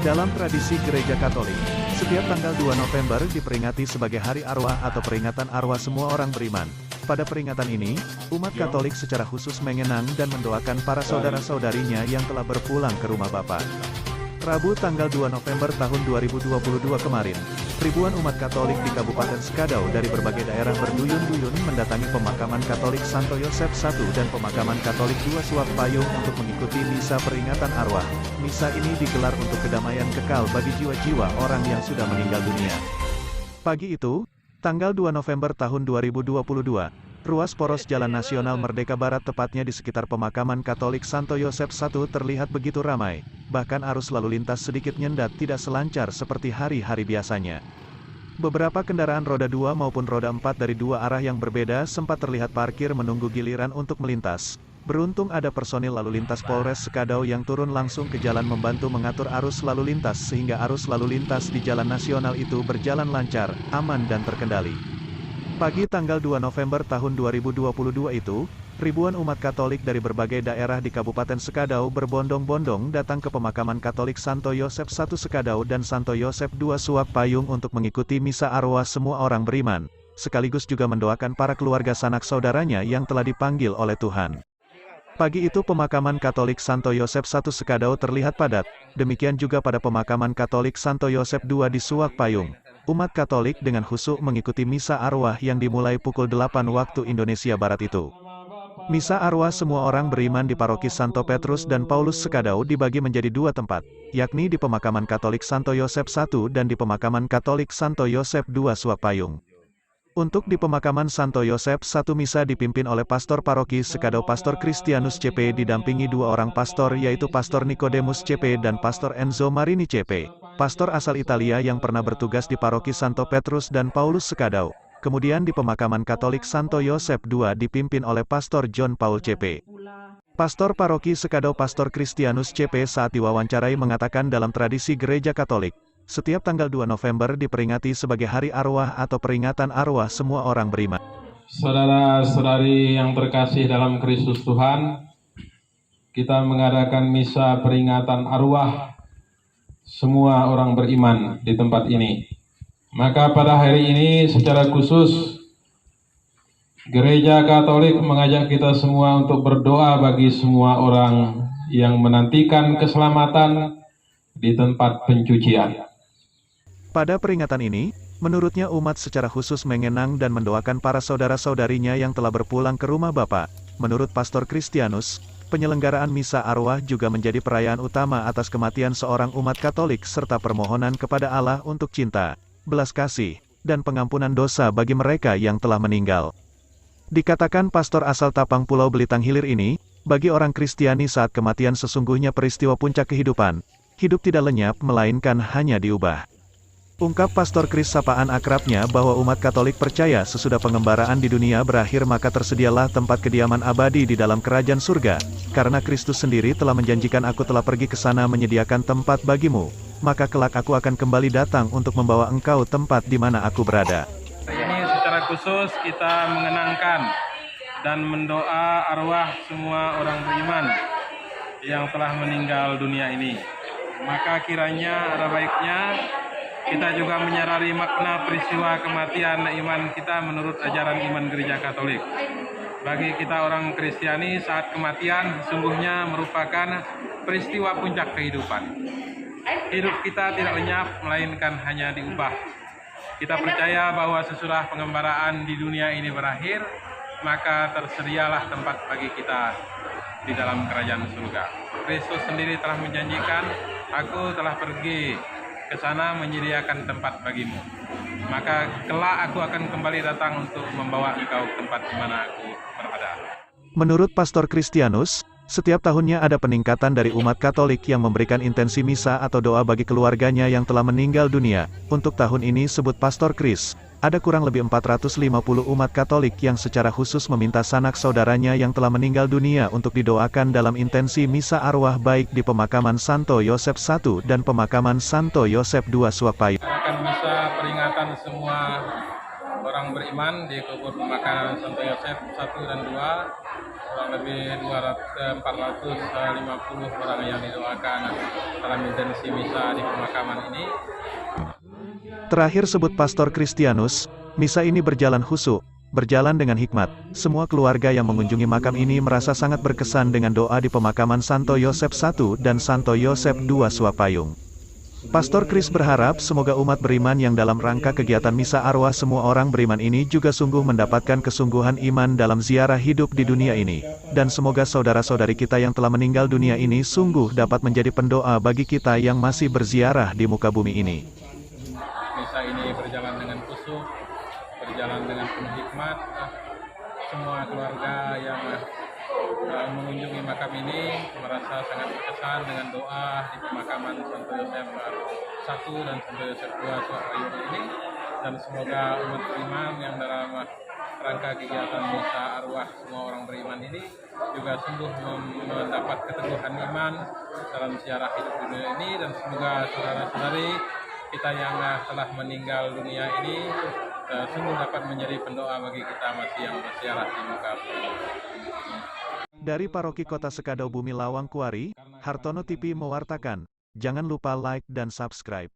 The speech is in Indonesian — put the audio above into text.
Dalam tradisi Gereja Katolik, setiap tanggal 2 November diperingati sebagai Hari Arwah atau peringatan arwah semua orang beriman. Pada peringatan ini, umat Katolik secara khusus mengenang dan mendoakan para saudara-saudarinya yang telah berpulang ke rumah Bapa. Rabu tanggal 2 November tahun 2022 kemarin, ribuan umat Katolik di Kabupaten Sekadau dari berbagai daerah berduyun-duyun mendatangi pemakaman Katolik Santo Yosef I dan pemakaman Katolik II Suak Payung untuk mengikuti misa peringatan arwah. Misa ini digelar untuk kedamaian kekal bagi jiwa-jiwa orang yang sudah meninggal dunia. Pagi itu, tanggal 2 November tahun 2022, ruas poros Jalan Nasional Merdeka Barat tepatnya di sekitar pemakaman Katolik Santo Yosef I terlihat begitu ramai. Bahkan arus lalu lintas sedikit nyendat tidak selancar seperti hari-hari biasanya. Beberapa kendaraan roda 2 maupun roda 4 dari dua arah yang berbeda sempat terlihat parkir menunggu giliran untuk melintas. Beruntung ada personil lalu lintas Polres Sekadau yang turun langsung ke jalan membantu mengatur arus lalu lintas sehingga arus lalu lintas di jalan nasional itu berjalan lancar, aman dan terkendali. Pagi tanggal 2 November tahun 2022 itu, ribuan umat Katolik dari berbagai daerah di Kabupaten Sekadau berbondong-bondong datang ke pemakaman Katolik Santo Yosef I Sekadau dan Santo Yosef II Suak Payung untuk mengikuti misa arwah semua orang beriman, sekaligus juga mendoakan para keluarga sanak saudaranya yang telah dipanggil oleh Tuhan. Pagi itu pemakaman Katolik Santo Yosef I Sekadau terlihat padat, demikian juga pada pemakaman Katolik Santo Yosef II di Suak Payung. Umat Katolik dengan khusyuk mengikuti misa arwah yang dimulai pukul 8 waktu Indonesia Barat itu. Misa arwah semua orang beriman di Paroki Santo Petrus dan Paulus Sekadau dibagi menjadi dua tempat, yakni di pemakaman Katolik Santo Yosef I dan di pemakaman Katolik Santo Yosef II Suak Payung. Untuk di pemakaman Santo Yosef I misa dipimpin oleh Pastor Paroki Sekadau Pastor Christianus CP didampingi dua orang pastor yaitu Pastor Nicodemus CP dan Pastor Enzo Marini CP, pastor asal Italia yang pernah bertugas di Paroki Santo Petrus dan Paulus Sekadau. Kemudian di pemakaman Katolik Santo Yosef II dipimpin oleh Pastor John Paul CP. Pastor Paroki Sekadau Pastor Christianus CP saat diwawancarai mengatakan dalam tradisi Gereja Katolik, setiap tanggal 2 November diperingati sebagai Hari Arwah atau peringatan arwah semua orang beriman. Saudara-saudari yang terkasih dalam Kristus Tuhan, kita mengadakan misa peringatan arwah semua orang beriman di tempat ini. Maka pada hari ini secara khusus Gereja Katolik mengajak kita semua untuk berdoa bagi semua orang yang menantikan keselamatan di tempat pencucian. Pada peringatan ini, menurutnya umat secara khusus mengenang dan mendoakan para saudara-saudarinya yang telah berpulang ke rumah Bapa. Menurut Pastor Christianus, penyelenggaraan misa arwah juga menjadi perayaan utama atas kematian seorang umat Katolik serta permohonan kepada Allah untuk cinta, belas kasih, dan pengampunan dosa bagi mereka yang telah meninggal. Dikatakan pastor asal Tapang Pulau Belitang Hilir ini, bagi orang Kristiani saat kematian sesungguhnya peristiwa puncak kehidupan, hidup tidak lenyap melainkan hanya diubah. Ungkap Pastor Kris sapaan akrabnya bahwa umat Katolik percaya sesudah pengembaraan di dunia berakhir maka tersedialah tempat kediaman abadi di dalam kerajaan surga, karena Kristus sendiri telah menjanjikan aku telah pergi ke sana menyediakan tempat bagimu, maka kelak aku akan kembali datang untuk membawa engkau tempat di mana aku berada. Ini secara khusus kita mengenangkan dan mendoa arwah semua orang beriman yang telah meninggal dunia ini. Maka kiranya ada baiknya kita juga menyadari makna peristiwa kematian iman kita menurut ajaran iman Gereja Katolik. Bagi kita orang Kristiani saat kematian sesungguhnya merupakan peristiwa puncak kehidupan. Hidup kita tidak lenyap melainkan hanya diubah. Kita percaya bahwa sesudah pengembaraan di dunia ini berakhir, maka tersedialah tempat bagi kita di dalam kerajaan surga. Kristus sendiri telah menjanjikan, aku telah pergi ke sana menyediakan tempat bagimu. Maka kelak aku akan kembali datang untuk membawa engkau ke tempat di mana aku berada. Menurut Pastor Christianus, setiap tahunnya ada peningkatan dari umat Katolik yang memberikan intensi misa atau doa bagi keluarganya yang telah meninggal dunia. Untuk tahun ini sebut Pastor Chris, ada kurang lebih 450 umat Katolik yang secara khusus meminta sanak saudaranya yang telah meninggal dunia untuk didoakan dalam intensi misa arwah baik di pemakaman Santo Yosef I dan pemakaman Santo Yosef II Suak Payung. Akan misa peringatan semua orang beriman di kubur pemakaman Santo Yosef 1 dan 2 kurang lebih 450 orang yang didoakan dalam intensi misa di pemakaman ini. Terakhir sebut Pastor Christianus, misa ini berjalan khusyuk, berjalan dengan hikmat. Semua keluarga yang mengunjungi makam ini merasa sangat berkesan dengan doa di pemakaman Santo Yosep I dan Santo Yosep II Suapayung. Pastor Chris berharap semoga umat beriman yang dalam rangka kegiatan misa arwah semua orang beriman ini juga sungguh mendapatkan kesungguhan iman dalam ziarah hidup di dunia ini. Dan semoga saudara-saudari kita yang telah meninggal dunia ini sungguh dapat menjadi pendoa bagi kita yang masih berziarah di muka bumi ini. Misa ini berjalan dengan khusyuk, berjalan dengan penuh hikmat. Semua keluarga yang mengunjungi makam ini merasa sangat berkesan dengan doa di pemakaman Santo Yosep I dan Santo Yosep II Suapayung ini, dan semoga umat beriman yang dalam rangka kegiatan misa arwah semua orang beriman ini juga sungguh mendapat keteguhan iman dalam ziarah hidup dunia ini, dan semoga saudara-saudari kita yang telah meninggal dunia ini sungguh dapat menjadi pendoa bagi kita masih yang berziarah di muka bumi. Dari Paroki Kota Sekadau Bumi Lawang Kuari, Hartono TV mewartakan. Jangan lupa like dan subscribe.